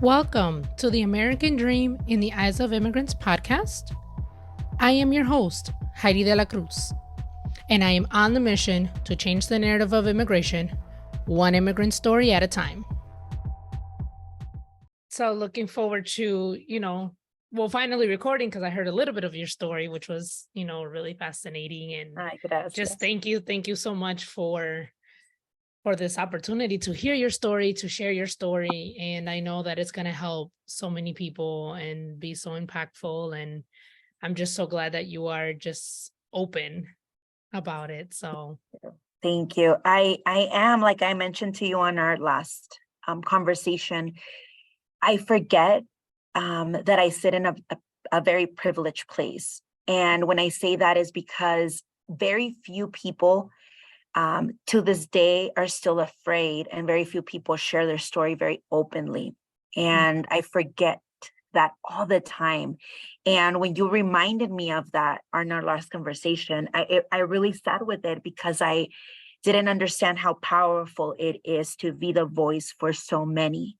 Welcome to the American Dream in the Eyes of Immigrants podcast. I am your host, Heidy De La Cruz, and I am on the mission to change the narrative of immigration, one immigrant story at a time. So looking forward to, finally recording, because I heard a little bit of your story, which was, really fascinating. And just thank you so much for this opportunity to hear your story, to share your story. And I know that it's going to help so many people and be so impactful. And I'm just so glad that you are just open about it. So thank you. I am, like I mentioned to you on our last conversation, I forget that I sit in a very privileged place. And when I say that is because very few people to this day are still afraid, and very few people share their story very openly. And I forget that all the time. And when you reminded me of that on our last conversation, I really sat with it because I didn't understand how powerful it is to be the voice for so many.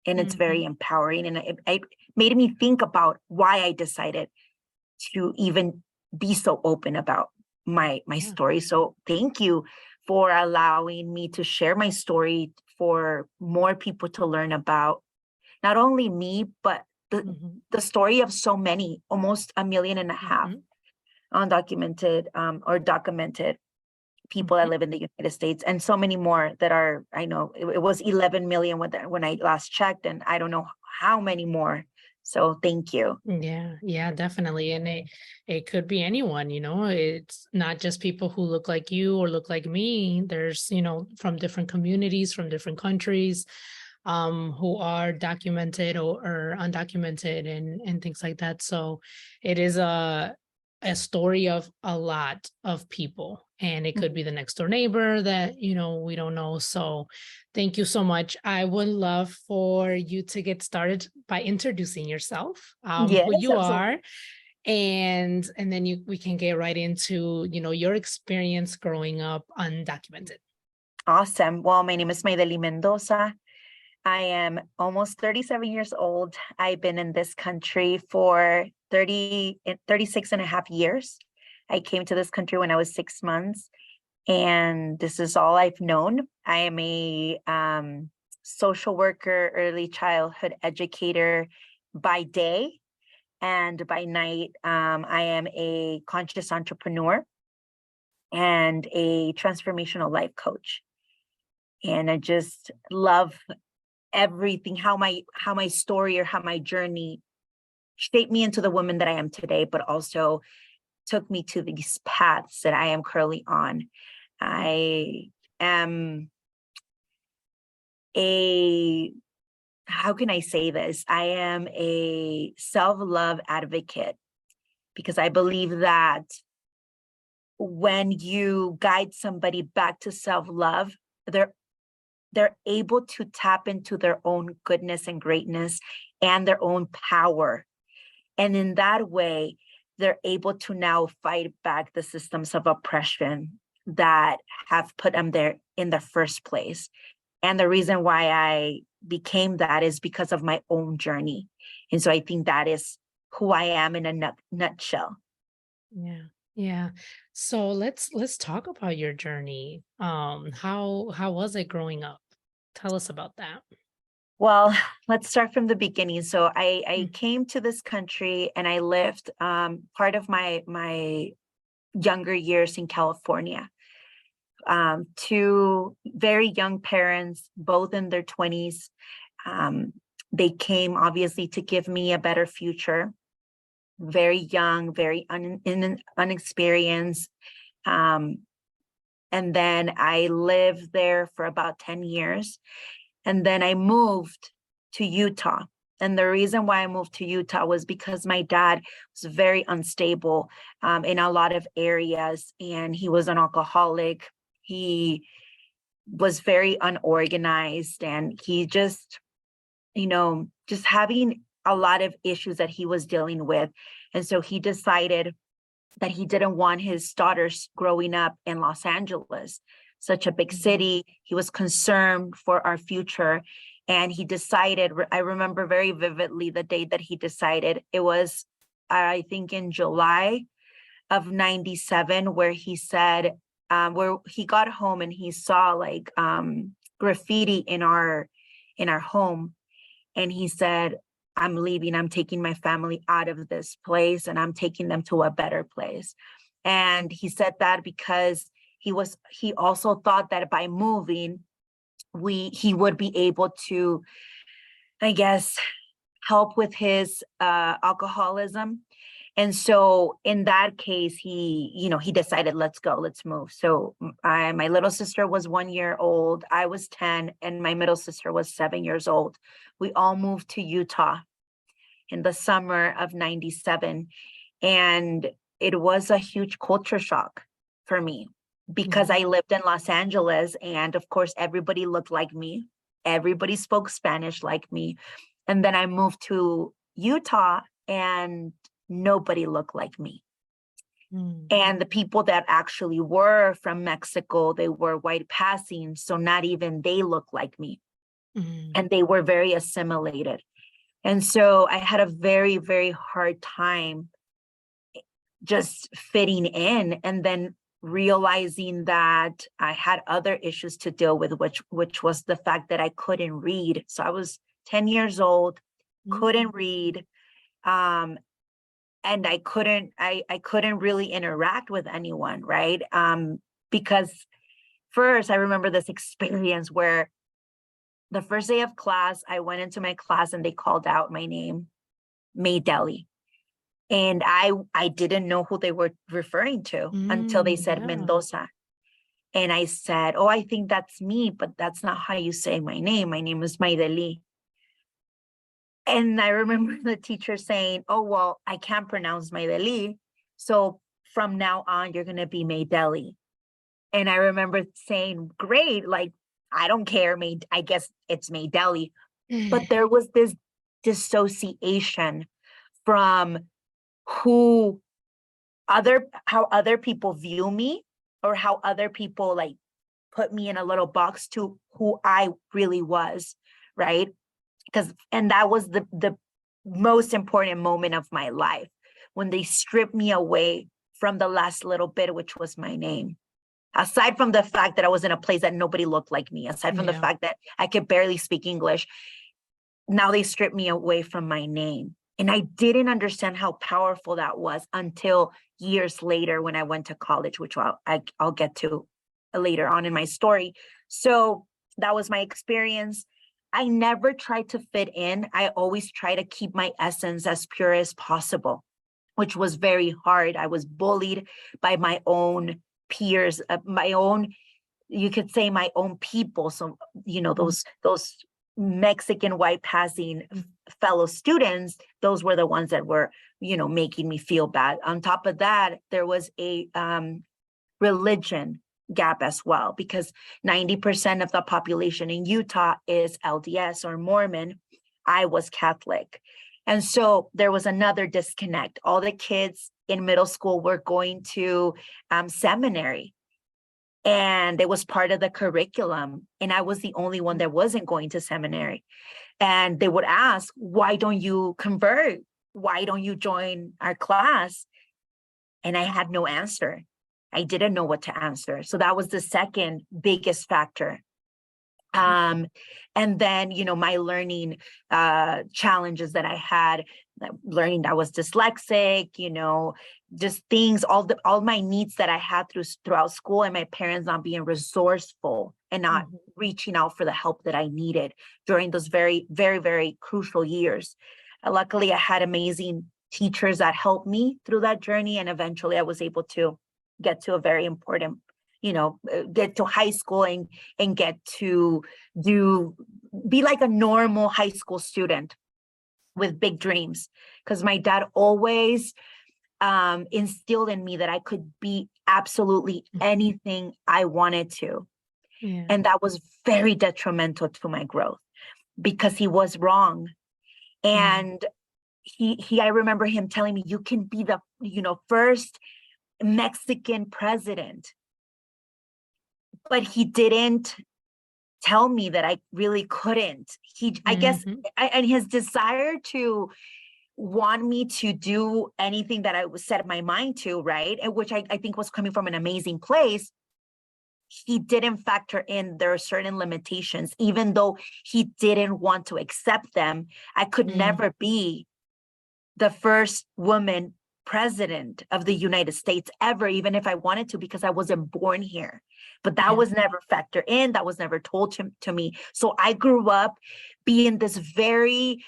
And it's very empowering. And it made me think about why I decided to even be so open about my story. So thank you for allowing me to share my story for more people to learn about, not only me, but the story of so many, almost 1.5 million undocumented or documented people that live in the United States, and so many more that are, I know it was 11 million when I last checked, and I don't know how many more. So thank you. Yeah, definitely. And it could be anyone, it's not just people who look like you or look like me. There's, from different communities, from different countries, who are documented or undocumented and things like that. So it is a story of a lot of people, and it could be the next door neighbor that, we don't know. So thank you so much. I would love for you to get started by introducing yourself, Yes, who you absolutely. are, and then we can get right into, your experience growing up undocumented. Awesome. Well, my name is Maydelli Mendoza. I am almost 37 years old. I've been in this country for 36 and a half years. I came to this country when I was 6 months, and this is all I've known. I am a social worker, early childhood educator by day, and by night, I am a conscious entrepreneur and a transformational life coach. And I just love everything, how my story or how my journey shaped me into the woman that I am today, but also took me to these paths that I am currently on. I am how can I say this? I am a self-love advocate, because I believe that when you guide somebody back to self-love, they're able to tap into their own goodness and greatness and their own power. And in that way, they're able to now fight back the systems of oppression that have put them there in the first place. And the reason why I became that is because of my own journey. And so I think that is who I am in a nutshell. Yeah. So let's talk about your journey. How was it growing up? Tell us about that. Well, let's start from the beginning. So I came to this country and I lived part of my younger years in California. Two very young parents, both in their 20s. They came obviously to give me a better future. Very young, very unexperienced. And then I lived there for about 10 years. And then I moved to Utah. And the reason why I moved to Utah was because my dad was very unstable in a lot of areas. And he was an alcoholic. He was very unorganized. And he just having a lot of issues that he was dealing with. And so he decided that he didn't want his daughters growing up in Los Angeles, such a big city. He was concerned for our future. And he decided, I remember very vividly the day that he decided. It was, I think, in July of 97, where he said, where he got home and he saw like graffiti in our home. And he said, I'm leaving, I'm taking my family out of this place and I'm taking them to a better place. And he said that because he also thought that by moving, he would be able to, I guess, help with his alcoholism. And so in that case, he decided, let's go, let's move. So my little sister was 1 year old, I was 10, and my middle sister was 7 years old. We all moved to Utah in the summer of 97. And it was a huge culture shock for me because I lived in Los Angeles, and of course, everybody looked like me. Everybody spoke Spanish like me. And then I moved to Utah and nobody looked like me. And the people that actually were from Mexico, they were white passing. So not even they looked like me. And they were very assimilated. And so I had a very, very hard time just fitting in, and then realizing that I had other issues to deal with, which was the fact that I couldn't read. So I was 10 years old, couldn't read. And I couldn't really interact with anyone, right? Because first, I remember this experience where the first day of class, I went into my class and they called out my name, Maydelli. And I didn't know who they were referring to until they said Mendoza. And I said, oh, I think that's me, but that's not how you say my name. My name is Maydelli. And I remember the teacher saying, oh, well, I can't pronounce Maydelli. So from now on, you're going to be Maydelli. And I remember saying, great, like, I don't care. I guess it's Maydelli. But there was this dissociation from how other people view me, or how other people like put me in a little box, to who I really was, right? And that was the most important moment of my life, when they stripped me away from the last little bit, which was my name. Aside from the fact that I was in a place that nobody looked like me, aside from the fact that I could barely speak English, now they stripped me away from my name. And I didn't understand how powerful that was until years later when I went to college, which I'll get to later on in my story. So that was my experience. I never tried to fit in. I always try to keep my essence as pure as possible, which was very hard. I was bullied by my own peers, you could say my own people. So, those Mexican white passing fellow students, those were the ones that were, making me feel bad. On top of that, there was a religion gap as well, because 90% of the population in Utah is LDS or Mormon. I was Catholic. And so there was another disconnect. All the kids in middle school were going to seminary, and it was part of the curriculum. And I was the only one that wasn't going to seminary. And they would ask, why don't you convert? Why don't you join our class? And I had no answer. I didn't know what to answer. So that was the second biggest factor. And then, my learning challenges that I had, learning that I was dyslexic, just things, all my needs that I had throughout school, and my parents not being resourceful and not reaching out for the help that I needed during those very, very, very crucial years. Luckily, I had amazing teachers that helped me through that journey. And eventually I was able to get to a very important, get to high school and get to be like a normal high school student with big dreams. Because my dad always instilled in me that I could be absolutely anything I wanted to. Yeah. And that was very detrimental to my growth, because he was wrong. And I remember him telling me, you can be the, first Mexican president. But he didn't tell me that I really couldn't. I guess, Mhm. and his desire to want me to do anything that I was set my mind to, right? And which I think was coming from an amazing place. He didn't factor in there are certain limitations, even though he didn't want to accept them. I could Mm. never be the first woman president of the United States ever, even if I wanted to, because I wasn't born here. But that Yeah. was never factored in. That was never told to me. So I grew up being this very,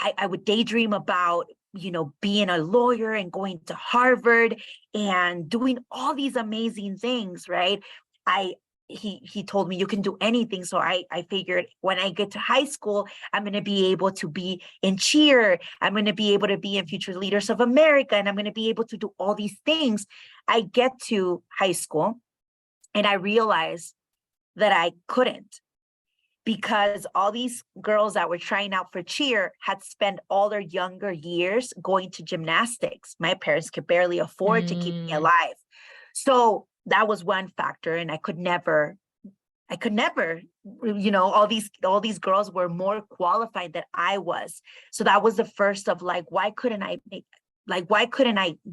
I would daydream about, being a lawyer and going to Harvard and doing all these amazing things, right? I he told me you can do anything. So I figured when I get to high school, I'm going to be able to be in cheer. I'm going to be able to be in Future Leaders of America, and I'm going to be able to do all these things. I get to high school and I realized that I couldn't, because all these girls that were trying out for cheer had spent all their younger years going to gymnastics. My parents could barely afford to keep me Mm. alive. So that was one factor. And I could never, all these girls were more qualified than I was. So that was the first of like, why couldn't I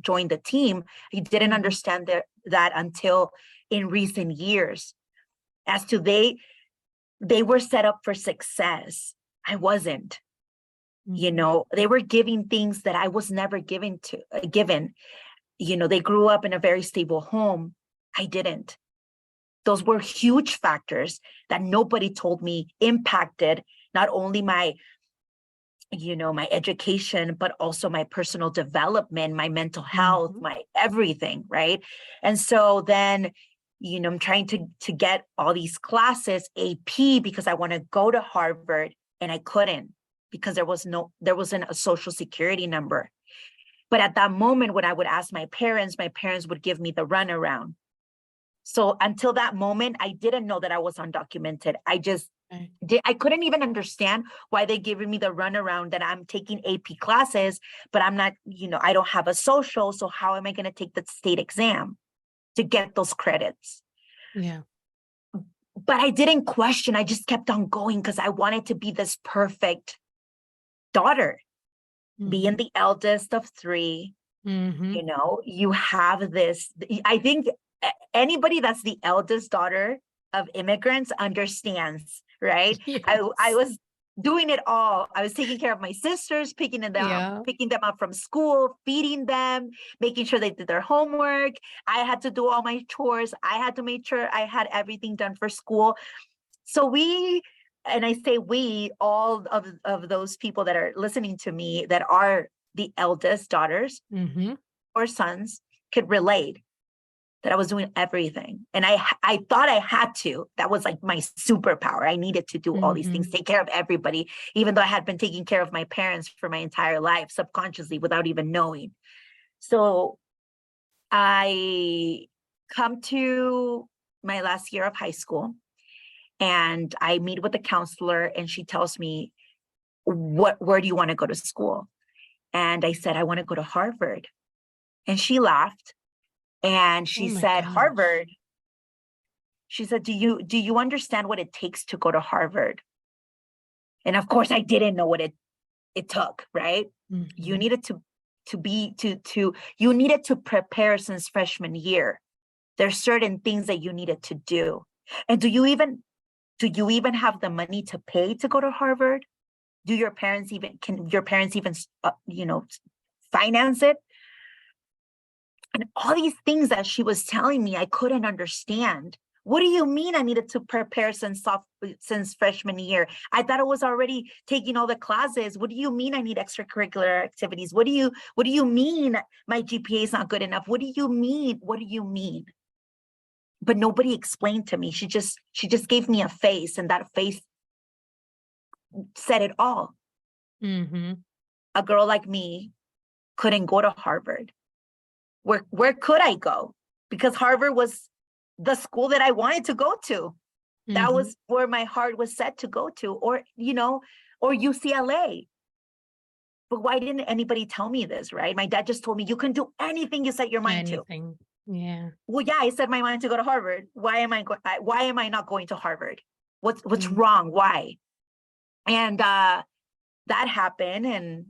join the team? I didn't Mhm. understand that until in recent years, as to they were set up for success. I wasn't. Mhm. They were giving things that I was never given. They grew up in a very stable home. I didn't. Those were huge factors that nobody told me impacted not only my education, but also my personal development, my mental health, Mhm. my everything, right? And so then, I'm trying to get all these classes AP because I want to go to Harvard, and I couldn't, because there wasn't a social security number. But at that moment, when I would ask my parents would give me the runaround. So until that moment, I didn't know that I was undocumented. Right. I couldn't even understand why they giving me the runaround that I'm taking AP classes, but I'm not, I don't have a social. So how am I going to take the state exam to get those credits? Yeah. But I didn't question. I just kept on going because I wanted to be this perfect daughter, being Mhm. the eldest of three. Mhm. You have this, I think anybody that's the eldest daughter of immigrants understands, right? I Yes. was doing it all. I was taking care of my sisters, Yeah. picking them up from school, feeding them, making sure they did their homework. I had to do all my chores. I had to make sure I had everything done for school. So and I say we, all of those people that are listening to me that are the eldest daughters Mhm. or sons could relate, that I was doing everything. And I thought I had to. That was like my superpower. I needed to do all these things, Mhm. take care of everybody, even though I had been taking care of my parents for my entire life, subconsciously, without even knowing. So I come to my last year of high school, and I meet with the counselor, and she tells me, where do you want to go to school? And I said, I want to go to Harvard. And she laughed, and Oh she my said, gosh. Harvard. She said, do you understand what it takes to go to Harvard? And of course I didn't know what it took, right? You Mhm. needed you needed to prepare since freshman year. There's certain things that you needed to do. And do you even have the money to pay to go to Harvard? Can your parents even finance it? And all these things that she was telling me, I couldn't understand. What do you mean I needed to prepare since freshman year? I thought I was already taking all the classes. What do you mean I need extracurricular activities? What do you mean my GPA is not good enough? What do you mean? What do you mean? But nobody explained to me. She just gave me a face, and that face said it all. Mhm. A girl like me couldn't go to Harvard. Where could I go? Because Harvard was the school that I wanted to go to. That Mhm. was where my heart was set to go to, or UCLA. But why didn't anybody tell me this, right? My dad just told me you can do anything you set your mind to. Anything. Yeah. Well, yeah, I set my mind to go to Harvard. Why am I not going to Harvard? What's wrong? Why? And that happened, and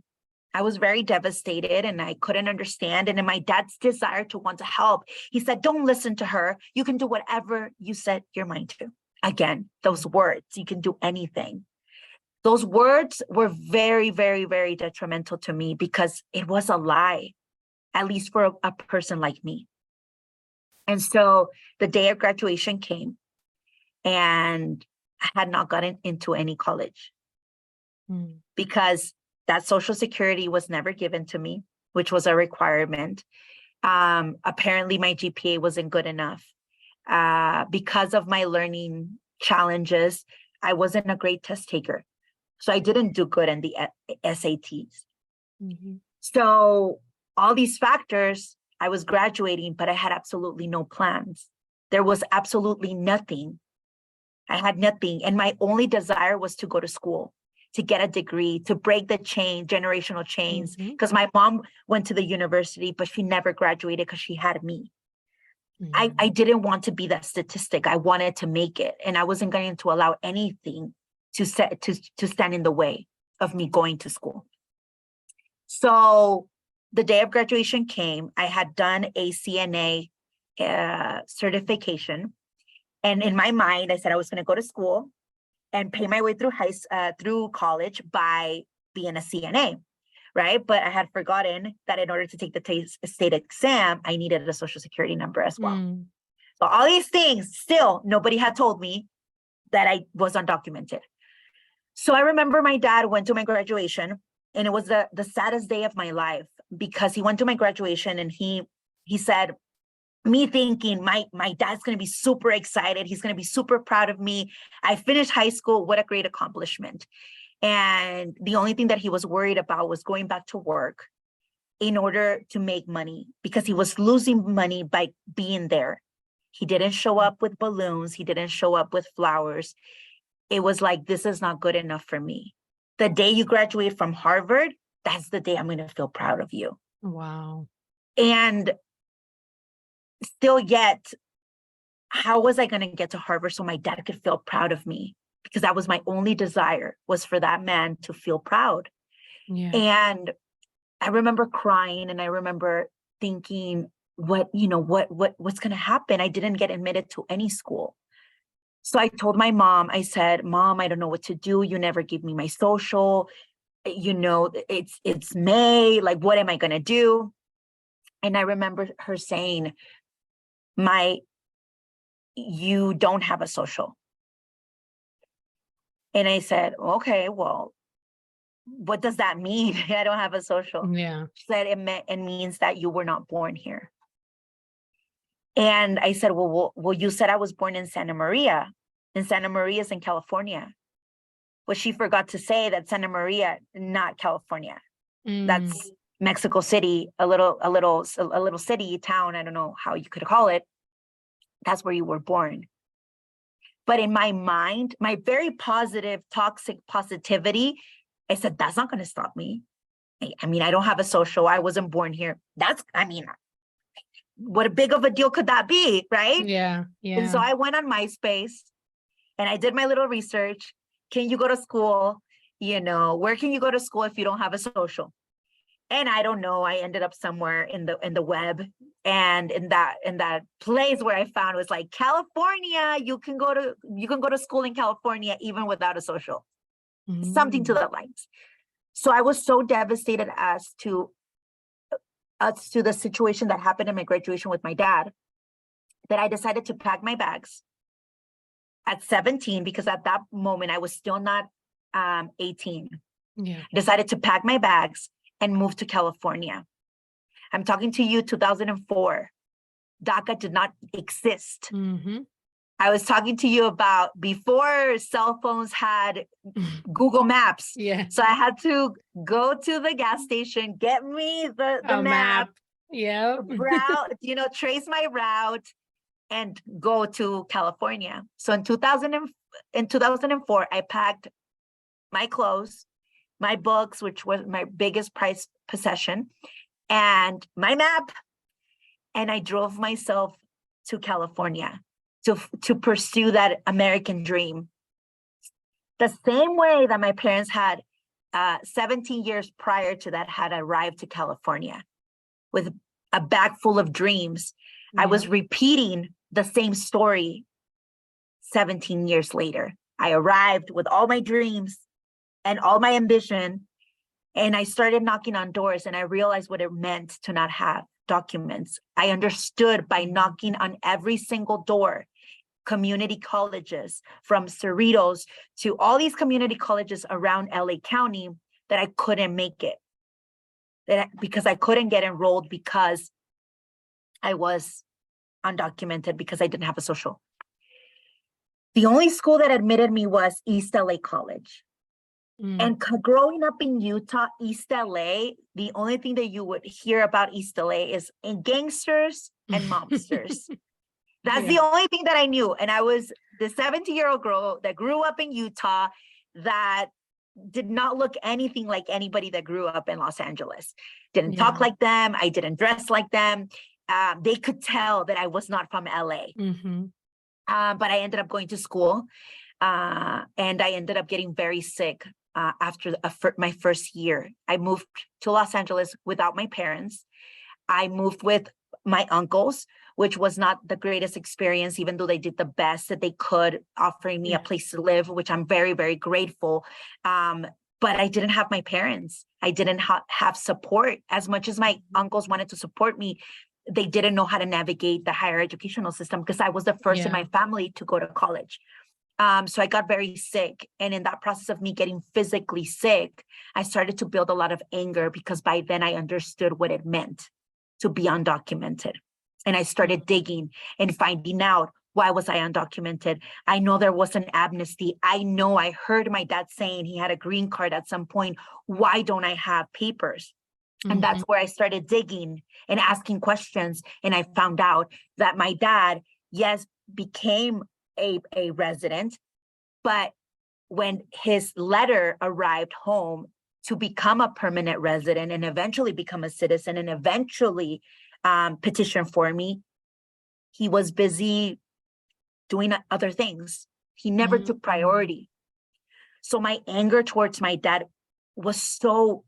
I was very devastated, and I couldn't understand. And in my dad's desire to want to help, he said, don't listen to her. You can do whatever you set your mind to. Again, those words, you can do anything. Those words were very, very, very detrimental to me because it was a lie, at least for a person like me. And so the day of graduation came, and I had not gotten into any college because that Social Security was never given to me, which was a requirement. Apparently, my GPA wasn't good enough. Because of my learning challenges, I wasn't a great test taker. So I didn't do good in the SATs. So all these factors, I was graduating, but I had absolutely no plans. There was absolutely nothing. I had nothing. And my only desire was to go to school, to get a degree, to break the chain, generational chains. Because my mom went to the university, but she never graduated because she had me. I didn't want to be that statistic. I wanted to make it. And I wasn't going to allow anything to stand in the way of me going to school. So the day of graduation came. I had done a CNA certification. And in my mind, I said I was going to go to school and pay my way through college by being a CNA, right? But I had forgotten that in order to take the state exam, I needed a Social Security number as well. So all these things, still, nobody had told me that I was undocumented. So I remember my dad went to my graduation, and it was the saddest day of my life because he went to my graduation and he said, me thinking my dad's going to be super excited. He's going to be super proud of me. I finished high school. What a great accomplishment. And the only thing that he was worried about was going back to work in order to make money because he was losing money by being there. He didn't show up with balloons. He didn't show up with flowers. It was like, this is not good enough for me. The day you graduate from Harvard, that's the day I'm going to feel proud of you. Wow. And still yet, how was I going to get to Harvard so my dad could feel proud of me? Because that was my only desire, was for that man to feel proud. Yeah. And I remember crying, and I remember thinking, what's going to happen? I didn't get admitted to any school. So I told my mom, I said, Mom, I don't know what to do. You never give me my social. It's May. Like, what am I going to do? And I remember her saying, you don't have a social. And I said, okay, well, what does that mean? I don't have a social. Yeah. She said, it means that you were not born here. And I said, well, you said I was born in Santa Maria, and Santa Maria is in California. But she forgot to say that Santa Maria, not California. That's Mexico City, a little city, town. I don't know how you could call it. That's where you were born. But in my mind, my very positive, toxic positivity, I said, that's not going to stop me. I mean, I don't have a social. I wasn't born here. What a big of a deal could that be, right? Yeah. And so I went on MySpace and I did my little research. Can you go to school? Where can you go to school if you don't have a social? And I don't know, I ended up somewhere in the web, and in that place where I found was like, California, you can go to school in California even without a social, something to that lines. So I was so devastated as to the situation that happened in my graduation with my dad that I decided to pack my bags at 17, because at that moment I was still not 18. Yeah. I decided to pack my bags and move to California. I'm talking to you 2004. DACA did not exist. I was talking to you about before cell phones had Google Maps. Yeah. So I had to go to the gas station, get me the map. Yeah. Route, trace my route and go to California. So in 2004, I packed my clothes, my books, which was my biggest prized possession, and my map. And I drove myself to California to pursue that American dream The same way that my parents had 17 years prior to that had arrived to California with a bag full of dreams. I was repeating the same story 17 years later. I arrived with all my dreams and all my ambition, and I started knocking on doors, and I realized what it meant to not have documents. I understood by knocking on every single door, community colleges, from Cerritos to all these community colleges around LA County, that I couldn't make it. Because I couldn't get enrolled because I was undocumented, because I didn't have a social. The only school that admitted me was East LA College. And growing up in Utah, East LA, the only thing that you would hear about East LA is gangsters and mobsters. That's the only thing that I knew. And I was the 17-year-old girl that grew up in Utah that did not look anything like anybody that grew up in Los Angeles. Didn't talk like them. I didn't dress like them. They could tell that I was not from LA. But I ended up going to school, and I ended up getting very sick after my first year. I moved to Los Angeles without my parents. I moved with my uncles, which was not the greatest experience, even though they did the best that they could, offering me a place to live, which I'm very, very grateful. But I didn't have my parents. I didn't have support. As much as my uncles wanted to support me, they didn't know how to navigate the higher educational system, because I was the first in my family to go to college. So I got very sick. And in that process of me getting physically sick, I started to build a lot of anger, because by then I understood what it meant to be undocumented. And I started digging and finding out, why was I undocumented? I know there was an amnesty. I know I heard my dad saying he had a green card at some point. Why don't I have papers? And that's where I started digging and asking questions. And I found out that my dad, yes, became a resident, but when his letter arrived home to become a permanent resident and eventually become a citizen and eventually petition for me, he was busy doing other things. He never took priority. So my anger towards my dad was so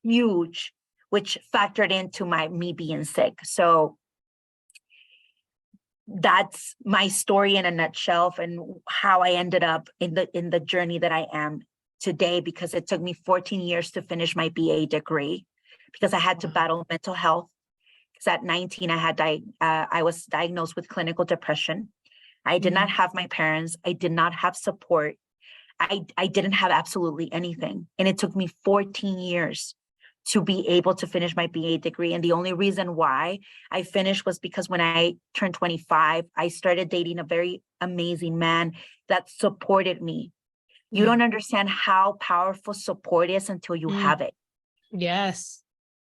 huge, which factored into me being sick. So that's my story in a nutshell, and how I ended up in the journey that I am today, because it took me 14 years to finish my BA degree, because I had to battle mental health. Because at 19, I was diagnosed with clinical depression. I did not have my parents. I did not have support. I didn't have absolutely anything. And it took me 14 years to be able to finish my BA degree. And the only reason why I finished was because when I turned 25, I started dating a very amazing man that supported me. You don't understand how powerful support is until you have it. Yes,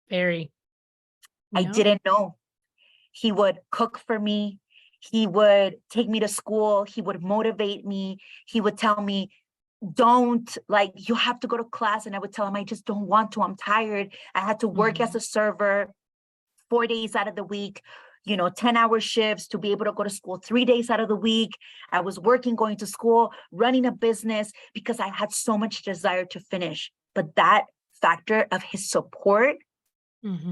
very. I didn't know. He would cook for me. He would take me to school. He would motivate me. He would tell me, you have to go to class. And I would tell him, I just don't want to. I'm tired. I had to work as a server 4 days out of the week, 10-hour shifts to be able to go to school 3 days out of the week. I was working, going to school, running a business, because I had so much desire to finish. But that factor of his support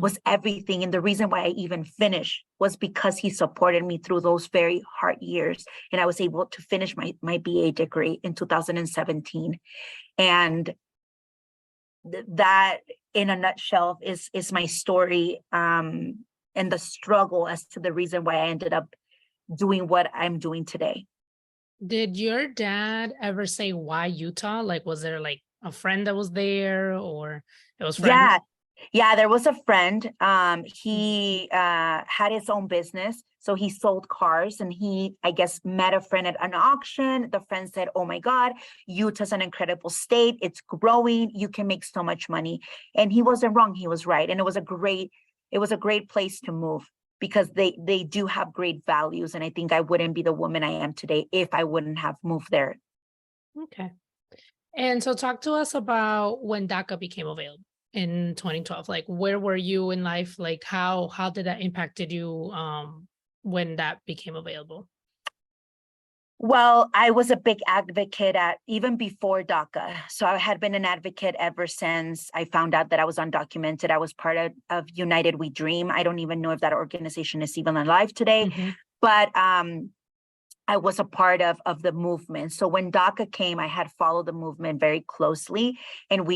was everything. And the reason why I even finished was because he supported me through those very hard years. And I was able to finish my BA degree in 2017. And that, in a nutshell, is my story, and the struggle as to the reason why I ended up doing what I'm doing today. Did your dad ever say why Utah? Like, was there like a friend that was there, or it was friends? Yeah, there was a friend. He had his own business. So he sold cars, and he, I guess, met a friend at an auction. The friend said, oh my God, Utah's an incredible state. It's growing. You can make so much money. And he wasn't wrong. He was right. And it was a great place to move, because they do have great values. And I think I wouldn't be the woman I am today if I wouldn't have moved there. Okay. And so talk to us about when DACA became available in 2012. Like, where were you in life? Like, how did that impacted you when that became available? Well, I was a big advocate even before DACA. So I had been an advocate ever since I found out that I was undocumented. I was part of United We Dream. I don't even know if that organization is even alive today, but I was a part of the movement. So when DACA came, I had followed the movement very closely, and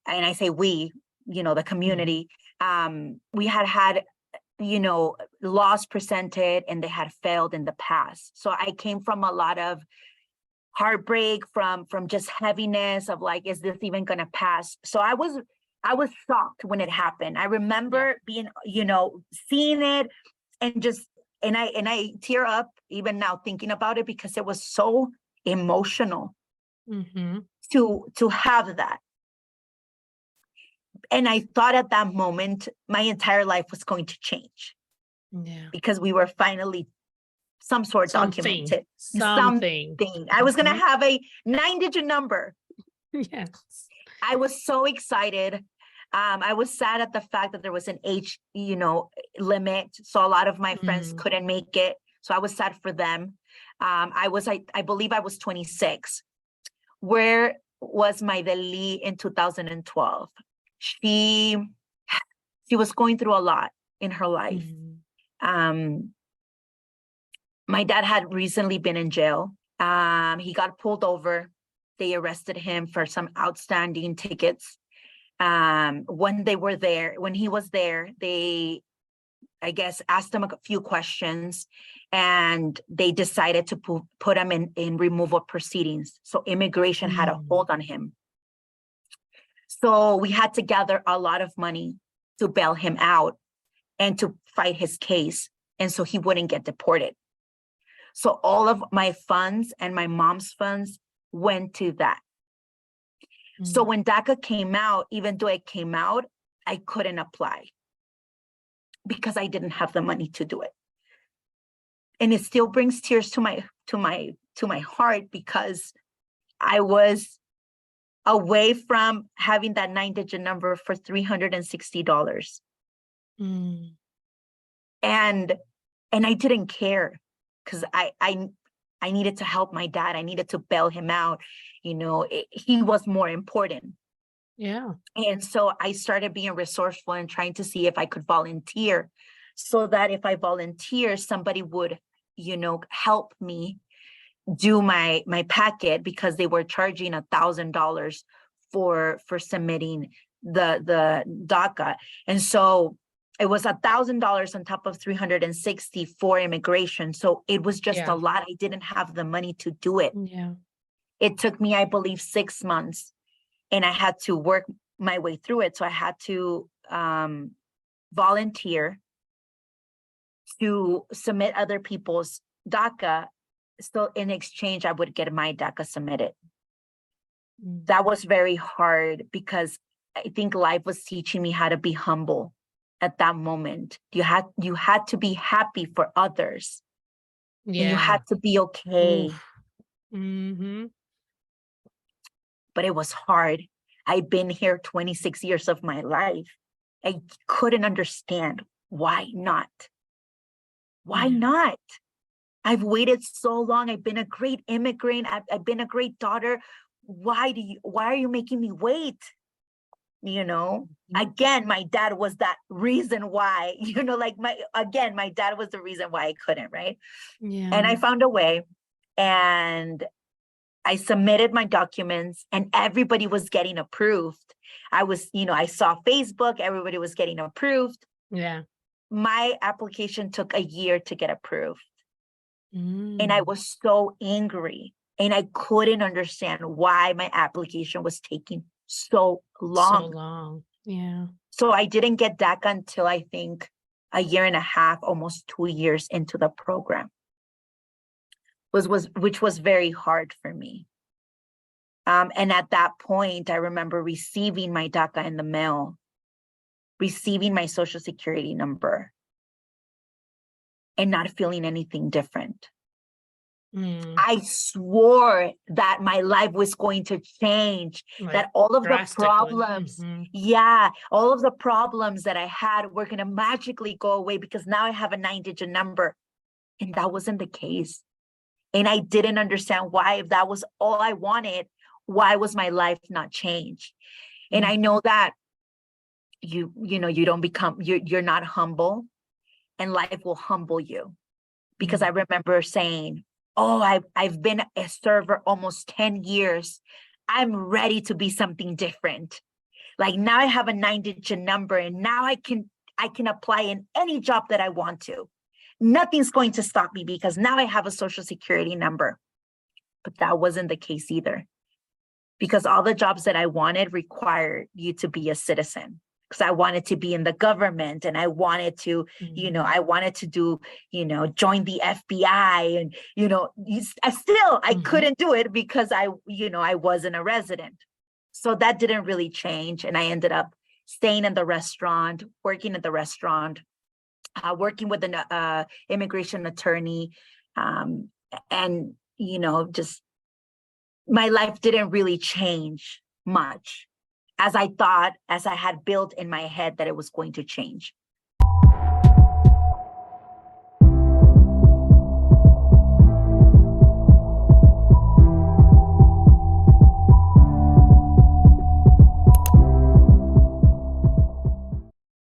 I say we, the community, we had laws presented and they had failed in the past. So I came from a lot of heartbreak, from just heaviness of like, is this even going to pass? So I was shocked when it happened. I remember being, seeing it and I tear up even now thinking about it, because it was so emotional to have that. And I thought at that moment, my entire life was going to change. Yeah. Because we were finally documented. Something. I was going to have a 9-digit number. Yes. I was so excited. I was sad at the fact that there was an age, limit. So a lot of my friends couldn't make it. So I was sad for them. I believe I was 26. Where was Maydelli in 2012? She was going through a lot in her life. My dad had recently been in jail. He got pulled over. They arrested him for some outstanding tickets. When he was there, they, I guess, asked him a few questions, and they decided to put him in removal proceedings. So immigration had a hold on him. So we had to gather a lot of money to bail him out and to fight his case, and so he wouldn't get deported. So all of my funds and my mom's funds went to that. So when DACA came out, even though it came out, I couldn't apply because I didn't have the money to do it. And it still brings tears to my heart, because I was away from having that 9-digit number for $360. And I didn't care, because I needed to help my dad. I needed to bail him out. He was more important. Yeah. And so I started being resourceful and trying to see if I could volunteer, so that if I volunteer, somebody would, help me do my packet, because they were charging $1,000 for submitting the DACA. And so it was $1,000 on top of $360 for immigration. So it was just a lot. I didn't have the money to do it. Yeah. It took me, I believe, 6 months, and I had to work my way through it. So I had to volunteer to submit other people's DACA. So in exchange, I would get my DACA submitted. That was very hard, because I think life was teaching me how to be humble at that moment. You had to be happy for others. Yeah. And you had to be okay. But it was hard. I've been here 26 years of my life. I couldn't understand why not. Why not? I've waited so long. I've been a great immigrant. I've been a great daughter. Why are you making me wait? Again, my dad was that reason why, my dad was the reason why I couldn't, right? Yeah. And I found a way, and I submitted my documents, and everybody was getting approved. I saw Facebook, everybody was getting approved. Yeah. My application took a year to get approved. And I was so angry, and I couldn't understand why my application was taking so long. Yeah. So I didn't get DACA until, I think, a year and a half, almost 2 years into the program, which was very hard for me. And at that point, I remember receiving my DACA in the mail, receiving my social security number, and not feeling anything different. I swore that my life was going to change, that all of the problems, all of the problems that I had were going to magically go away, because now I have a 9-digit number. And that wasn't the case. And I didn't understand why, if that was all I wanted, why was my life not changed? And I know that you know, you don't become, you're not humble, and life will humble you. Because I remember saying, oh, I've been a server almost 10 years. I'm ready to be something different. Like now I have a 9-digit number, and now I can apply in any job that I want to. Nothing's going to stop me because now I have a social security number. But that wasn't the case either, because all the jobs that I wanted required you to be a citizen. Because I wanted to be in the government, and I wanted to, you know, I wanted to do, you know, join the FBI, and, you know, I couldn't do it because I wasn't a resident. So that didn't really change. And I ended up staying in the restaurant, working at the restaurant, working with an immigration attorney. And, you know, just my life didn't really change much as I thought, as I had built in my head that it was going to change.